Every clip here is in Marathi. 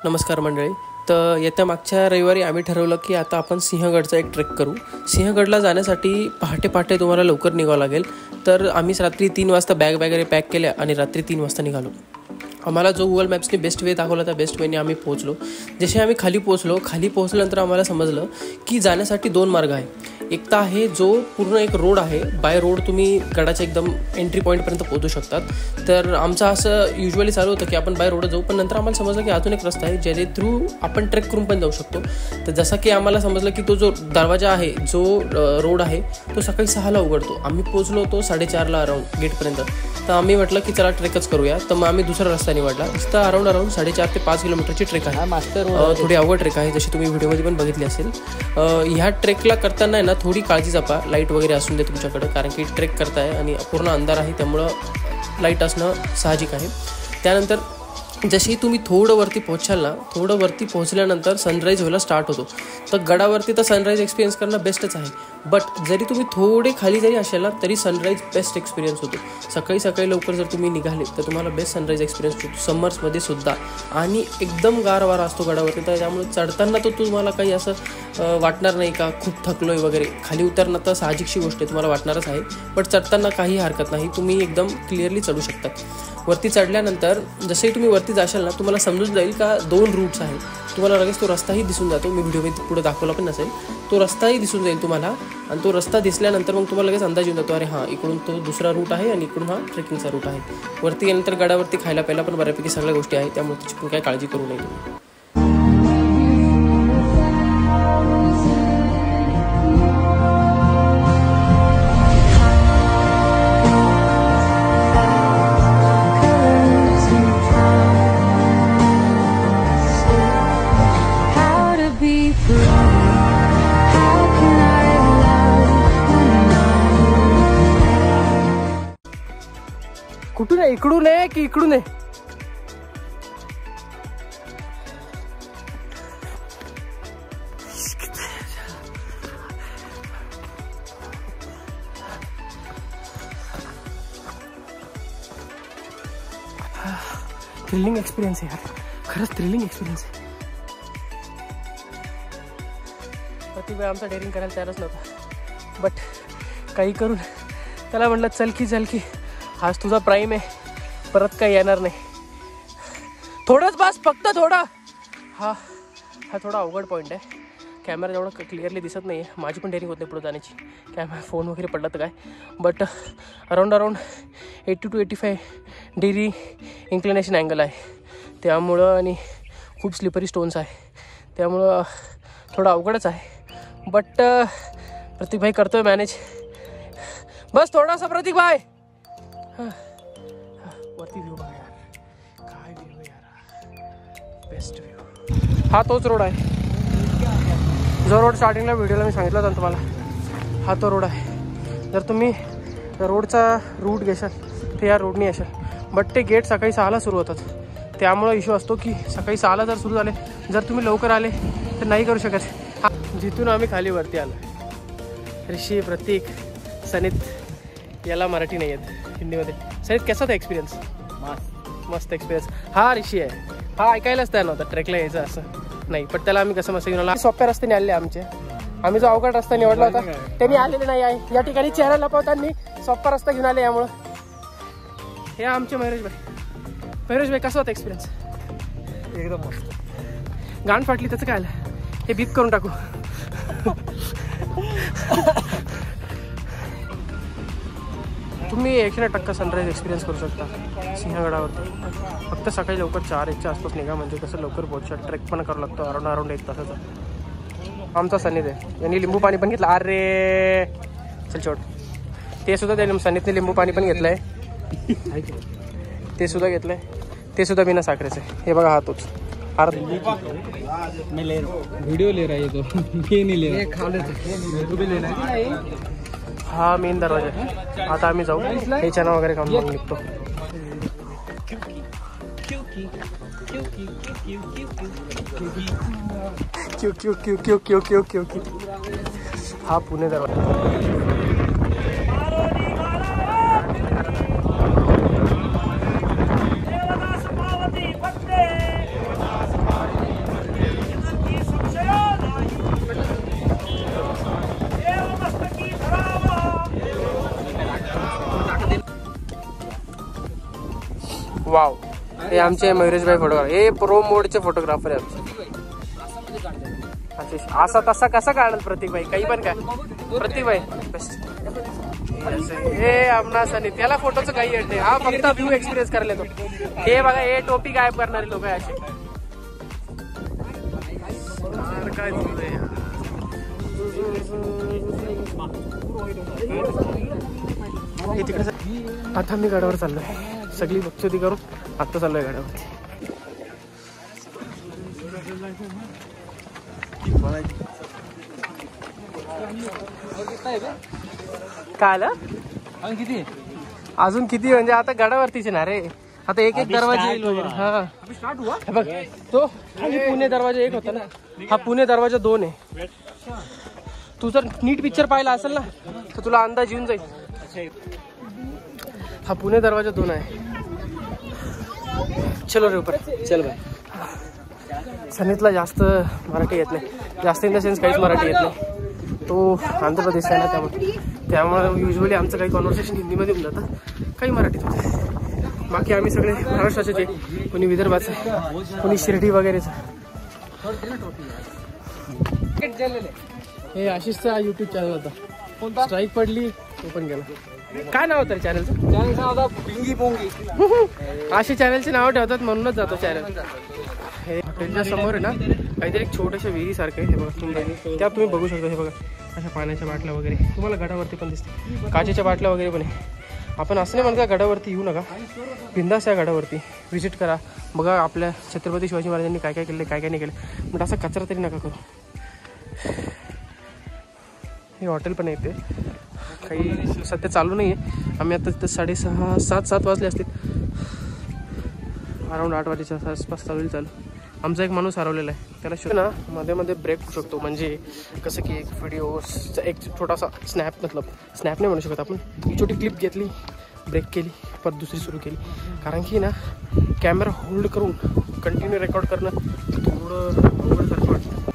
नमस्कार मंडळी. तर येत्या मागच्या रविवारी आम्ही ठरवलं की आता आपण सिंहगडचा एक ट्रेक करू. सिंहगडला जाण्यासाठी पहाटे तुम्हाला लवकर निघावं लागेल. तर आम्ही रात्री 3 वाजता बॅग वगैरे पॅक केल्या आणि रात्री 3 वाजता निघालो. आम्हाला जो गुगल मॅप्सने बेस्ट वे दाखवला त्या बेस्ट वेने आम्ही पोहोचलो. जसे आम्ही खाली पोहोचल्यानंतर आम्हाला समजलं की जाण्यासाठी 2 मार्ग आहे. एक तर आहे जो पूर्ण एक रोड आहे, बाय रोड तुम्ही गडाच्या एकदम एंट्री पॉईंटपर्यंत पोहोचू शकतात. तर आमचं असं युजली चालू होतं की आपण बाय रोड जाऊ, पण नंतर आम्हाला समजलं की अजून एक रस्ता आहे ज्याच्या थ्रू आपण ट्रेक करून पण जाऊ शकतो. तर जसं की आम्हाला समजलं की तो जो दरवाजा आहे, जो रोड आहे तो सकाळी 6ला उघडतो. आम्ही पोहोचलो होतो 4:30ला अराऊंड गेटपर्यंत. तर आम्ही म्हटलं की चला ट्रेकच करूया. तर मग आम्ही दुसरा रस्ता निवडला. इथं अराऊंड 4.5 ते 5 किलोमीटरची ट्रेक आहे. थोडी अवघड ट्रेक आहे, जशी तुम्ही व्हिडिओमध्ये पण बघितली असेल. ह्या ट्रेकला करताना आहे ना थोडी काळजी जपा. लाईट वगैरे असून दे तुमच्याकडं, कारण की ट्रेक करताय आणि पूर्ण अंधार आहे, त्यामुळं लाईट असणं साहजिक आहे. त्यानंतर जशी तुम्ही थोडं वरती पोहोचल्यानंतर सनराईज व्हायला स्टार्ट होतो. तर गडावरती तर सनराईज एक्सपिरियन्स करणं बेस्टच आहे, बट जरी तुम्ही थोडे खाली जरी असेल ना तरी सनराईज बेस्ट एक्सपिरियन्स होतो. सकाळी लवकर जर तुम्ही निघाले तर तुम्हाला बेस्ट सनराईज एक्सपिरियन्स होतो, समर्समध्ये सुद्धा. आणि एकदम गार वारा असतो गडावरती, तर त्यामुळे चढताना तो तुम्हाला काही असं वाटणार नाही का खूप थकलोय वगैरे. खाली उतरणं तर साहजिकशी गोष्ट आहे, तुम्हाला वाटणारच आहे, बट चढताना काही हरकत नाही, तुम्ही एकदम क्लिअरली चढू शकतात. वरती चढल्यानंतर जसंही तुम्ही वरती जाशाल ना तुम्हाला समजून जाईल का 2 रूट्स आहेत. तुम्हाला लगेच तो रस्ताही दिसून जातो. मी व्हिडिओमध्ये पुढे दाखवला पण नसेल, तो रस्ताही दिसून जाईल तुम्हाला. आणि तो रस्ता दिसल्यानंतर मग तुम्हाला लगेच अंदाज येऊन जातो, अरे हां इकडून तो दुसरा रूट आहे आणि इकडून हा ट्रेकिंगचा रूट आहे. वरती गेल्यानंतर गडावरती खायला प्यायला पण बऱ्यापैकी सगळ्या गोष्टी आहेत, त्यामुळे त्याची पण काही काळजी करू नये तुम्ही. कुठून आहे, इकडून आहे की इकडून आहे? थ्रिलिंग एक्सपिरियन्स आहे यार, खरंच थ्रिलिंग एक्सपिरियन्स आहे. प्रतिभा आमचा डेअरिंग करायला तयारच नव्हता, बट काही करून त्याला म्हटलं चल की आज तुझा प्राईम आहे, परत काही येणार नाही. थोडंच बस, फक्त थोडं. हा थोडा अवघड पॉईंट आहे. कॅमेरा जेवढं क्लिअरली दिसत नाही आहे, माझी पण डेअरिंग होत नाही पुढे जाण्याची. कॅमेरा फोन वगैरे पडला तर काय, but around 80 to 85 degree inclination angle आहे. त्यामुळं आणि खूप स्लिपरी स्टोन्स आहे, त्यामुळं थोडं अवघडच आहे. बट प्रतीक भाई करतोय मॅनेज. बस थोडासा प्रतीक भाई. वरती व्ह्यू बघा यार, काय व्ह्यू यार, बेस्ट व्ह्यू. हा तोच रोड आहे जो रोड स्टार्टिंगला व्हिडिओला मी सांगितलं होतं तुम्हाला. हा तो रोड आहे. जर तुम्ही रोडचा रूट घेशाल तर या रोडनी येशाल, बट ते गेट सकाळी 6ला सुरू होतात. त्यामुळं इश्यू असतो की सकाळी 6ला जर सुरू झाले, जर तुम्ही लवकर आले तर नाही करू शकत. हा जिथून आम्ही खाली वरती आलो, ऋषी, प्रतीक, सनित, याला मराठी नाही येत, हिंदीमध्ये. सनित कसा था एक्सपिरियन्स? मस्त एक्सपिरियन्स. हा ऋषी आहे, हा ऐकायलाच तयार नव्हता ट्रेकला यायचं असं नाही, पण त्याला आम्ही कसं मस्त घेऊन आलो. सोप्या रस्त्याने आले आमचे. आम्ही जो अवघड रस्ता निवडला होता त्यांनी आलेले नाही आहे. या ठिकाणी चेहरा लपवताना सोपा रस्ता घेऊन आले. यामुळं हे आमचे महेश भाई कसा होता एक्सपिरियन्स? एकदम मस्त. गाण फाटली त्याचं काय आलं, हे बीप करून टाकू. तुम्ही 100% सनराईज एक्सपिरियन्स करू शकता सिंहगडावरती. फक्त सकाळी लवकर 4:01च्या आसपास निघा, म्हणजे कसं लवकर पोहोचू. ट्रेक पण करावं लागतो अराऊंड 1 तासाचा. आमचा सनीत आहे, यांनी लिंबू पाणी पण घेतलं. अरे चल छोट, ते सुद्धा त्याने सनीतने लिंबू पाणी पण घेतलं आहे, ते सुद्धा घेतलं आहे, ते सुद्धा बिना साखरेचं आहे. हे बघा हा तोच व्हिडिओ ले रहा है तो ये नहीं ले रहा. हा मेन दरवाजा आहे. आता आम्ही जाऊ हे चना वगैरे काम करून निघतो. क्यू हा पुणे दरवाजा. वाव, हे आमचे मयुरेशभाई फोटोग्राफर, हे प्रो मोडचे फोटोग्राफर आहे आमचे. अच्छा, असा तसा कसा काढणार प्रतीक भाई, काही पण काय प्रतीक भाई बेस्ट. हे आमना सनी, त्याला फोटोचं काही येते, हा फक्त व्ह्यू एक्सपिरियन्स करायला येतो. हे बघा, हे टोपी गायब करणारे लोक आहे असे. काय तिकडे. आता मी गडावर चाललोय, सगळी बक्षोती करून आता चाललोय गडावरती. काय आलं किती अजून किती, म्हणजे आता गडावरतीच ना रे, आता एक एक दरवाजा येईल वगैरे. हा बघ, तो खाली पुणे दरवाजा एक होता ना, हा पुणे दरवाजा 2 आहे. तू जर नीट पिक्चर पाहिला असेल ना तर तुला अंदाज येऊन जाईल. हा पुणे दरवाजा 2 आहे. चलो रे ऊपर चल भाई. सनीतला जास्त मराठी येत नाही, जास्त इन द सेन्स काहीच मराठी येत नाही. तो आंध्र प्रदेश आहे ना, त्यामुळे युजली आमचं काही कॉन्व्हर्सेशन हिंदीमध्ये होऊन जातं, काही मराठीत होतं. बाकी आम्ही सगळे महाराष्ट्राचे, कोणी विदर्भाचं, कोणी शिर्डी वगैरेचं. हे आशिषचा युट्यूब चॅनल होता, स्ट्राईक पडली तो पण गेला. काय नाव होतं चॅनलचं? चॅनलचं नाव होतं पिंगी पोंगी. अशी चॅनलचे नाव ठेवतात म्हणूनच जातो चॅनल. हे हॉटेलच्या समोर आहे ना काहीतरी एक छोट्याशा विहिरीसारखं आहे, हे बघा सुंदर. त्यात तुम्ही बघू शकता, हे बघा अशा पाण्याच्या बाटल्या वगैरे तुम्हाला गडावरती पण दिसते, काचेच्या बाटल्या वगैरे पण आहे. आपण असं नाही म्हणता गडावरती येऊ नका, बिंदास या गडावरती व्हिजिट करा, बघा आपल्या छत्रपती शिवाजी महाराजांनी काय काय केलं, काय काय नाही केलं, बट असा कचरा तरी नका करू. हे हॉटेल पण येते, काही सध्या चालू नाही आहे. आम्ही आता तिथं 6:30 7 वाजले असतील, अराउंड 8 वाजेच्या आसपास चालू. आमचा एक माणूस हरवलेला आहे, त्याला शोध ना मध्ये मध्ये ब्रेक होऊ शकतो. म्हणजे कसं की एक व्हिडिओचा एक छोटासा स्नॅप, मतलब स्नॅप नाही म्हणू शकत आपण, एक छोटी क्लिप घेतली, ब्रेक केली, परत दुसरी सुरू केली. कारण की ना कॅमेरा होल्ड करून कंटिन्यू रेकॉर्ड करणं थोडं अवघडसारखं वाटतं.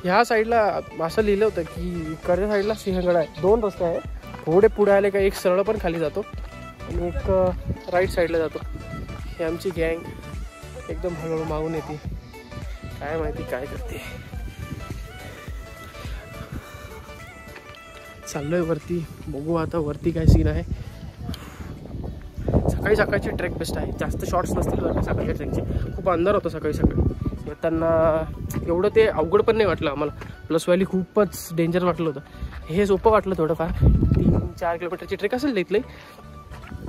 ह्या साईडला असं लिहिलं होतं की इकडच्या साईडला सिंहगड आहे, 2 रस्ते आहे. थोडे पुढे आले का एक सरळ पण खाली जातो आणि एक राईट साईडला जातो. ही आमची गँग एकदम हळूहळू मागून येते, काय माहिती काय करते. चाललोय वरती, बघू आता वरती काय सीन आहे. सकाळी सकाळची ट्रेक बेस्ट आहे, जास्त शॉर्ट्स नसतील बरं सकाळच्या ट्रेकचे. खूप अंधार होता सकाळी सकाळी येताना, एवढं ते अवघड पण नाही वाटलं आम्हाला. प्लस व्हॅली खूपच डेंजर वाटलं होतं, हे सोपं वाटलं थोडंफार. 3-4 किलोमीटरची ट्रेक असेल तिथली.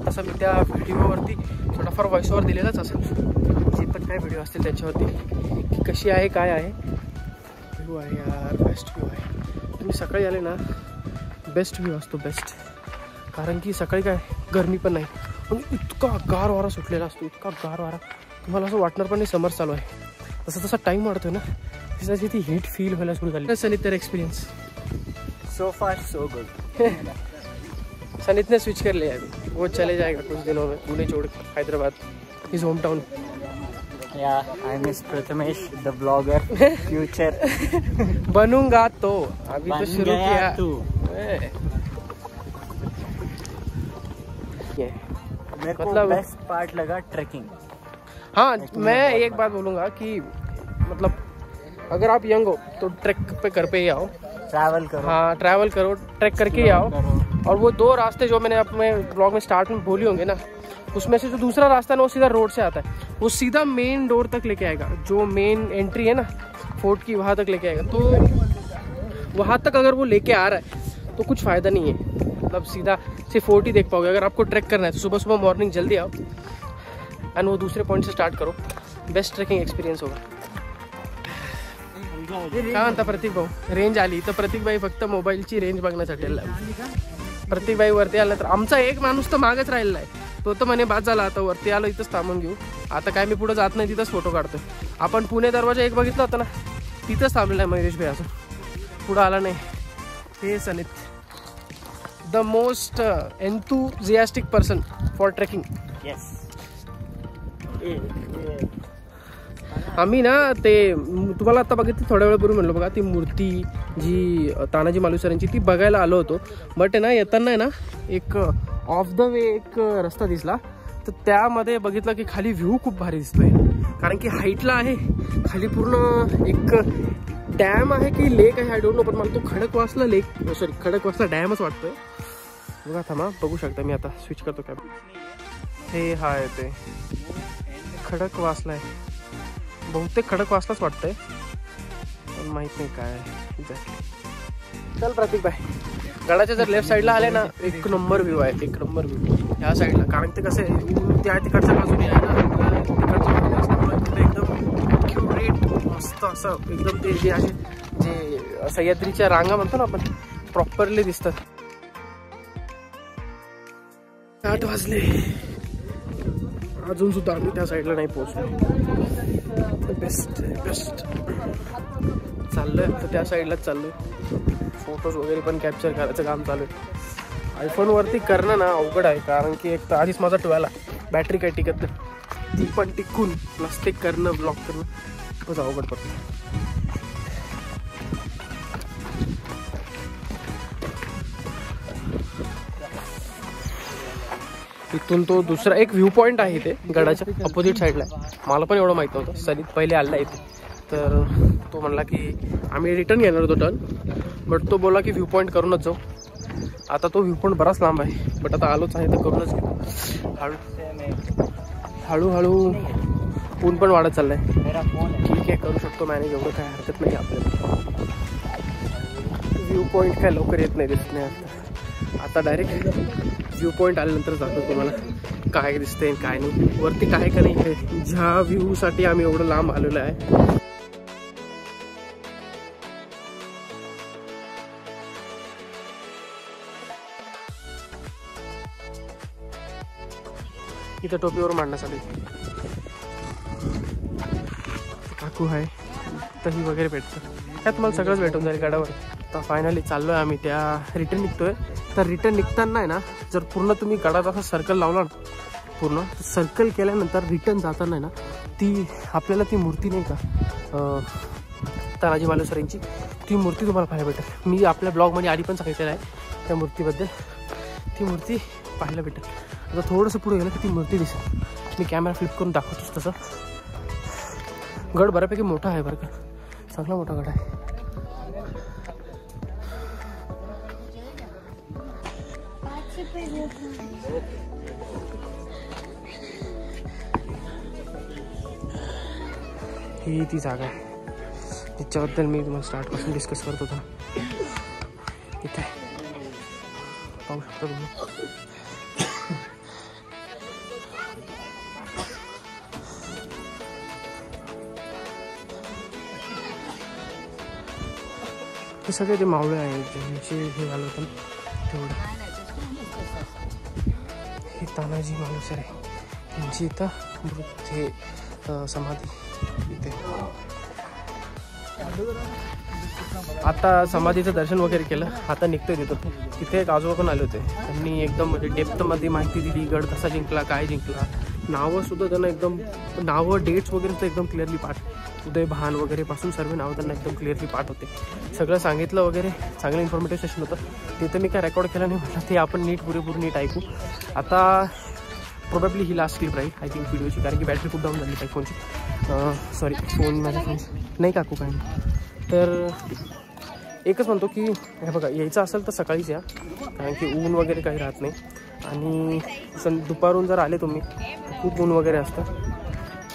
तसं मी त्या व्हिडिओवरती थोडाफार व्हॉइसओव्हर दिलेलाच असेल, जे पण काय व्हिडिओ असतील त्याच्यावरती, की कशी आहे काय आहे. व्ह्यू आहे यार, बेस्ट व्ह्यू आहे. तुम्ही सकाळी आले ना, बेस्ट व्ह्यू असतो बेस्ट. कारण की सकाळी काय गरमी पण नाही आणि इतका गार वारा सुटलेला असतो, इतका गार वारा, तुम्हाला असं वाटणार पण नाही समर चालू आहे. तसं तसा टाईम वाढतोय ना, त्याची ती हीट फील व्हायला सुरू झाली. सनीत तर एक्सपिरियंस सो फार सो गुड. सनीत ने स्विच कर लिया अभी, वो चले जाएगा कुछ दिनों में पुणे छोड़ Hyderabad, his home town. Yeah, I miss Prathamesh, the blogger, future. बनूंगा तो, अभी तो शुरू किया. मतलब बेस्ट पार्ट लगा ट्रैकिंग. हाँ, मैं एक बात बोलूँगा कि मतलब अगर आप यंग हो तो ट्रैक पे घर पे ही आओ, ट्रैवल करो. हाँ ट्रैवल करो, ट्रैक करके ही आओ. और वो 2 रास्ते जो मैंने अपने ब्लॉग में स्टार्ट में बोली होंगे ना, उसमें से जो दूसरा रास्ता है ना वो सीधा रोड से आता है, वो सीधा मेन डोर तक लेके आएगा. जो मेन एंट्री है ना फोर्ट की, वहाँ तक लेके आएगा. तो वहाँ तक अगर वो लेके आ रहा है तो कुछ फ़ायदा नहीं है. मतलब सीधा सिर्फ फोर्ट ही देख पाओगे. अगर आपको ट्रैक करना है तो सुबह सुबह मॉर्निंग जल्दी आओ एंड वो दूसरे पॉइंट से स्टार्ट करो. बेस्ट ट्रेकिंग एक्सपिरियन्स होगा. काय म्हणता प्रतीक भाऊ? रेंज आली तर प्रतीक भाई फक्त मोबाईलची रेंज बघण्यासाठी आला. प्रतीक भाई वरती आला तर आमचा एक माणूस तर मागच राहिलेला आहे. तो तर म्हणे बाद झाला, आता वरती आलो इथंच थांबून घेऊ. आता काय मी पुढे जात नाही, तिथंच फोटो काढतोय. आपण पुणे दरवाजा 1 बघितला होता ना, तिथंच थांबलेला आहे मयुरेश भाई, अजून पुढं आला नाही. हे Saneet, the most enthusiastic person for trekking. Yes. आम्ही ना ते तुम्हाला आता बघितलं थोड्या वेळापूर्वी म्हणलो बघा, ती मूर्ती जी तानाजी मालुसरेंची ती बघायला आलो होतो. बट आहे ना येताना आहे ना एक ऑफ द वे एक रस्ता दिसला, तर त्यामध्ये बघितलं की खाली व्ह्यू खूप भारी दिसतोय, कारण की हाईटला आहे. खाली पूर्ण एक डॅम आहे की लेक आहे आय डोंट नो, पण मला तो खडकवासला लेक सॉरी खडकवासला डॅमच वाटतोय. बघा थांबा, बघू शकता मी आता स्विच करतो कॅमेरा. हे हा आहे ते खडकवासला आहे, बहुतेक खडकवासलाच वाटतंय, पण माहित नाही काय एक्झॅक्टली. चल प्रतीक बाय, गडाच्या जर लेफ्ट साईडला आले ना, एक नंबर व्ह्यू आहे, एक नंबर व्ह्यू ह्या साईडला. कारण ते कसं आहे, त्या तिकडच्या बाजूने आहे ना, तिकडच्या बाजूने असल्यामुळे तिथे एकदम क्युरेट मस्त असं एकदम ते जे आहे जे सह्याद्रीच्या रांगा म्हणतो ना आपण, प्रॉपरली दिसतात. 8 वाजले अजून सुद्धा आम्ही त्या साईडला नाही पोहोचलो. बेस्ट चाललोय तर त्या साईडलाच चाललोय. फोटोज वगैरे पण कॅप्चर करायचं काम चालू आहे. आयफोनवरती करणं ना अवघड आहे, कारण की एक तर आधीच माझा 12 बॅटरी काही टिकत नाही, ती पण टिकून प्लस ते करणं ब्लॉक करणं खूपच अवघड पडतं. इथून तो दुसरा एक व्ह्यू पॉईंट आहे ते गडाच्या अपोजिट साईडला. मला पण एवढं माहीत नव्हतं, सनीत पहिले आला इथे, तर तो म्हणला की आम्ही रिटर्न घेणार होतो टर्न, बट तो बोला की व्ह्यू पॉईंट करूनच जाऊ. आता तो व्ह्यू पॉईंट बराच लांब आहे, बट आता आलोच आहे तर करूनच घेऊ. हळूहळू ऊन पण वाढत चाललंय. ठीक आहे, करू शकतो मॅनेज, एवढं काय हरकत नाही आपल्याला. व्ह्यू पॉईंट काय लवकर येत नाही, दिसत नाही आता डायरेक्ट व्ह्यू पॉईंट आल्यानंतर जातो तुम्हाला काय दिसतंय काय नाही, वरती काय का नाही आहे. ज्या व्ह्यूसाठी आम्ही एवढं लांब आलेलो आहे. इथं टोपीवर मांडण्यासाठी काकू आहे, दही वगैरे भेटतं, त्यात मला सगळंच भेटून जाईल गडावर. आता फायनली चाललो आहे आम्ही, त्या रिटर्न निघतोय. तर रिटर्न निघताना आहे ना, जर पूर्ण तुम्ही गडात असं सर्कल लावला ना, पूर्ण सर्कल केल्यानंतर रिटर्न जाताना आहे ना, ती आपल्याला ती मूर्ती नाही का तानाजी मालुसरेंची, ती मूर्ती तुम्हाला पाहायला भेटेल. मी आपल्या ब्लॉगमध्ये आधी पण सांगितलेलं आहे त्या मूर्तीबद्दल. ती मूर्ती पाहायला भेटेल. आता थोडंसं पुढे गेलं की ती मूर्ती दिसेल. मी कॅमेरा फ्लिप करून दाखवतोच तसं. गड बऱ्यापैकी मोठा आहे बरं का, चांगला मोठा गड आहे. ही ती जागा आहे तिच्याबद्दल मी तुम्हाला स्टार्टपासून डिस्कस करत होतो. इथे पाहू शकता तुम्ही. हे सगळे ते मावळे आहेत ज्यांचे हे झालं होतं तेवढं. हे तानाजी मालुसरे त्यांची इथं हे समाधी इथे. आता समाधीचं दर्शन वगैरे केलं, आता निघतोय तिथं. तिथे एक आजोबा पण आले होते, त्यांनी एकदम म्हणजे डेप्थमध्ये माहिती दिली, गड कसा जिंकला, काय जिंकला. नावं सुद्धा त्यांना एकदम, नावं डेट्स वगैरे तर एकदम क्लिअरली पाठ, उदय भान वगैरे पासून सर्व नावं त्यांना एकदम क्लिअरली पाठ होते. सगळं सांगितलं वगैरे, चांगलं इन्फॉर्मेटिव्ह सेशन होतं. तिथं मी काय रेकॉर्ड केलं नाही, म्हटलं ते आपण पुरेपूर नीट ऐकू. आता प्रोबॅबली ही लास्ट क्लिप राहील आय थिंक व्हिडिओची, कारण की बॅटरी खूप डाऊन झाली आहे फोनची. सॉरी फोन माझ्या फोन नाही काकू काय नाही. तर एकच म्हणतो की हे बघा, यायचं असेल तर सकाळीच या, कारण की ऊन वगैरे काही राहत नाही. आणि दुपारून जर आले तुम्ही तर खूप ऊन वगैरे असतं,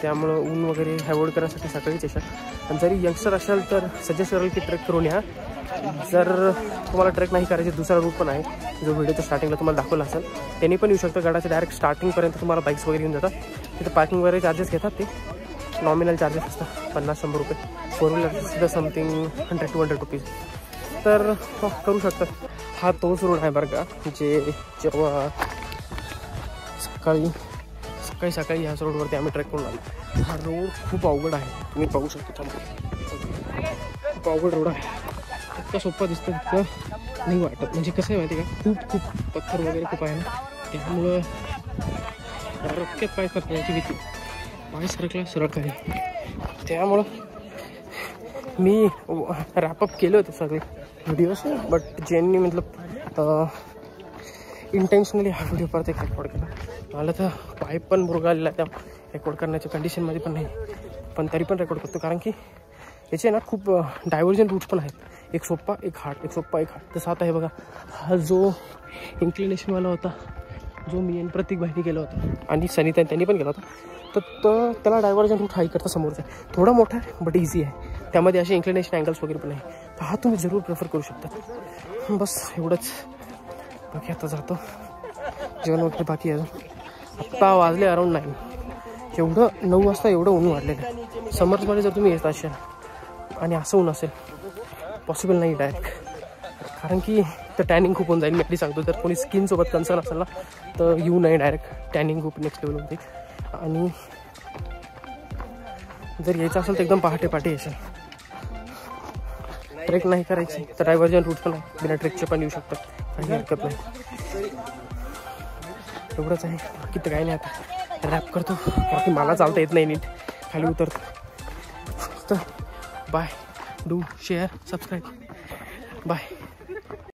त्यामुळं ऊन वगैरे अवॉइड करण्यासाठी सकाळीच येशाल. आणि जरी यंगस्टर असाल तर सजेस्ट करेल की ट्रेक करून या. जर तुम्हाला ट्रेक नाही करायचे, दुसरा रूट पण आहे जो व्हिडिओच्या स्टार्टिंगला तुम्हाला दाखवला असेल, त्यांनी पण येऊ शकतं. गडाच्या डायरेक्ट स्टार्टिंगपर्यंत तुम्हाला बाईक्स वगैरे येऊन जातात. तिथं पार्किंग वगैरे चार्जेस घेतात, ते नॉमिनल चार्जेस असतात 50-100 रुपये. 4 व्हीलर सुद्धा समथिंग 100-200 रुपीज. तर करू शकतात. हा तोच रोड आहे बरं का, जेव्हा सकाळी ह्याच रोडवरती आम्ही ट्रेक करून आलो. हा रोड खूप अवघड आहे, तुम्ही पाहू शकता. खूप अवघड रोड आहे. इतका सोपा दिसतं तितकं नाही वाटत. म्हणजे कसं आहे माहिती आहे का, खूप पत्थर वगैरे खूप आहे ना, त्यामुळं रक्क्यात पाय सरकण्याची भीती. पाय सरक आहे, त्यामुळं मी रॅपअप केलं होतं सगळे व्हिडिओज. बट ज्यांनी मतलब इंटेन्शनली हा व्हिडिओ परत एक रेकॉर्ड केला. मला तर पाईप पण मुरगाळलेला त्या रेकॉर्ड करण्याच्या कंडिशनमध्ये पण नाही, पण तरी पण रेकॉर्ड करतो. कारण की याचे ना खूप डायव्हर्जन रूट्स पण आहेत. एक सोप्पा एक हार्ड, एक सोप्पा एक हार्ड. तसं आता हे बघा, हा जो इन्क्लिनेशनवाला होता जो मी आणि प्रतीक भाईनी केला होता आणि सनिता त्यांनी पण केला होता, तर त्याला डायव्हर्जन रूट हा इकडचा समोरचा आहे. थोडा मोठा आहे बट इझी आहे. त्यामध्ये असे इन्क्लिनेशन अँगल्स वगैरे पण आहे. तर हा तुम्ही जरूर प्रेफर करू शकता. बस एवढंच. बाकी आता जातो, जेवण वगैरे बाकी आहे. आत्ता वाजले अराउंड 9. एवढं 9 वाजता एवढं ऊन वाढलेलं आहे. समर्समध्ये जर तुम्ही येत असाल आणि असं ऊन असेल, पॉसिबल नाही डायरेक्ट, कारण की तर टॅनिंग खूप होऊन जाईल. मी आधी सांगतो, जर कोणी स्किनसोबत कन्सर्न असेल ना तर येऊ नये डायरेक्ट. टॅनिंग खूप नेक्स्ट लेवल होते. आणि जर यायचं असेल तर एकदम पहाटे येशील. ट्रेक नाही करायची तर डायव्हर्जन रूट पण आहे, बिना ट्रेकचे पण येऊ शकतात, काही हरकत नाही. एवढंच आहे, बाकी तर काही नाही. आता रॅप करतो कारण की मला चालता येत नाही नीट, खाली उतरतो. तर bye, do share subscribe, bye.